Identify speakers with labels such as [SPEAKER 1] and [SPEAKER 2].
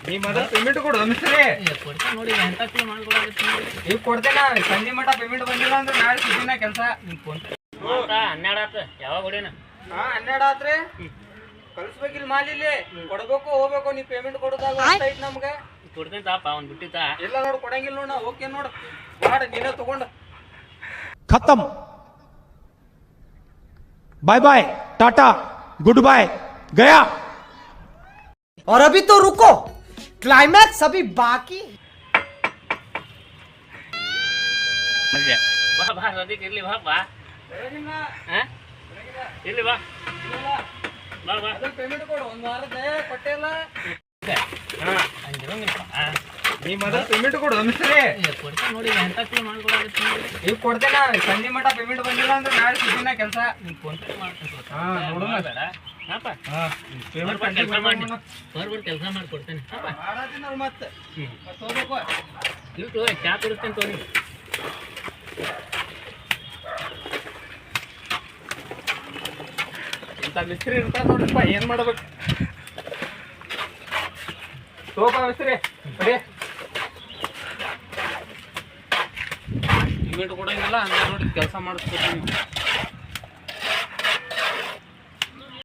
[SPEAKER 1] ನೀ ಮೊದಲು ಪೇಮೆಂಟ್ ಕೊಡು ಮಿಸ್ತ್ರಿ.
[SPEAKER 2] ಕೊಡ್ತೇನೆ ನೋಡಿ ಎಂಟಕ್ಕೆ ಮಾಡ್ಕೊಡಾಕತ್ತೀನಿ.
[SPEAKER 1] ಈಗ ಕೊಡ್ತೇನೆ. ಸಂಜೆ ಮಟ್ಟ ಪೇಮೆಂಟ್ ಬಂದಿಲ್ಲ ಅಂದ್ರೆ ನಾಳೆ ಸಿಗ್ತೀನ ಕೆಲಸ.
[SPEAKER 2] ನಿಮ್ ಫೋನ್ 12 ಆತ. ಯಾವಾಗ ಹೊಡಿನ?
[SPEAKER 1] 12 ಆತ್ರಿ. ಕಳಿಸ್ಬೇಕಿಲ್ಲ ಮಾಲ್ ಇಲ್ಲಿ. ಕೊಡ್ಬೇಕು ಹೋಗ್ಬೇಕು. ನೀ ಪೇಮೆಂಟ್ ಕೊಡೋದಾಗ ಅರ್ಥ ಐತಿ ನಮ್ಗೆ.
[SPEAKER 2] ಕೊಡ್ತೇನೆ ತಾಪ ಅವ್ನು ಬಿಟ್ಟಿದ್ದ.
[SPEAKER 1] ಇಲ್ಲ ನೋಡು ಕೊಡಂಗಿಲ್ಲ ನೋಡ. ಓಕೆ ನೋಡು ಮಾಡ ನೀನೇ ತಗೊಂಡು.
[SPEAKER 3] खत्म bye bye tata goodbye गया।
[SPEAKER 4] और अभी तो रुको, क्लाइमैक्स अभी बाकी।
[SPEAKER 2] ಬಾ ಬಾ ಸದ್ಯಕ್ಕೆ ಇರ್ಲಿ ಬಾ ಬಾ. ಇರ್ಲಿ ಬಾ ಬಾ ಬಾ.
[SPEAKER 1] ಪೇಮೆಂಟ್ ಕೊಡು. 1 ವಾರದ ಕೊಟ್ಟಿಲ್ಲ.
[SPEAKER 2] ಹಂಗಿರಂಗಿಲ್ಲ.
[SPEAKER 1] ನೀ ಮೊದಲು ಪೇಮೆಂಟ್ ಕೊಡು ಮಿಸ್ತ್ರಿ.
[SPEAKER 2] ಕೊಡ್ತೇನೆ ನೋಡಿ ಎಂಟಕ್ಕೆ ಮಾಡ್ಕೊಡಾಕತ್ತೀನಿ.
[SPEAKER 1] ಈಗ ಕೊಡ್ತೇನೆ. ಸಂಜೆ ಮಟ್ಟ ಪೇಮೆಂಟ್ ಬಂದಿಲ್ಲ ಅಂದ್ರೆ ನಾಳೆ ಸಿಗ್ತೀನ ಕೆಲಸ.
[SPEAKER 2] ನಿಮ್ ಫೋನ್ ಪೇ ಮಾಡ್ತೀನಿ.
[SPEAKER 1] ನೋಡೋಣ.
[SPEAKER 2] ಬೇಡ ಹಾಪ.
[SPEAKER 1] ಪೇಮೆಂಟ್
[SPEAKER 2] ಕೆಲಸ ಮಾಡಿ ಬರ್ಬರ್ ಕೆಲಸ ಮಾಡ್ಕೊಡ್ತೇನೆ.
[SPEAKER 1] ಮಾಡಾತೀನಿ ಮತ್ತೆ ಹೋಗ್ಬೇಕು.
[SPEAKER 2] ಇಟ್ಟು ಚಾ ಕುಡಿಸ್ತೇನೆ ತೋರಿ.
[SPEAKER 1] ಇಂಥ ಮಿಸ್ತ್ರಿ ಇರ್ತಾರ ನೋಡ್ರಿಪ್ಪ. ಏನ್ ಮಾಡ್ಬೇಕು? ತಗೋಪ ಮಿಸ್ತ್ರಿ ಬರೀ ಪೇಮೆಂಟ್ ಕೊಡಂಗಿಲ್ಲ ಹಂಗ ನೋಡಿ ಕೆಲಸ ಮಾಡಿಸ್ಕೊತೀನಿ.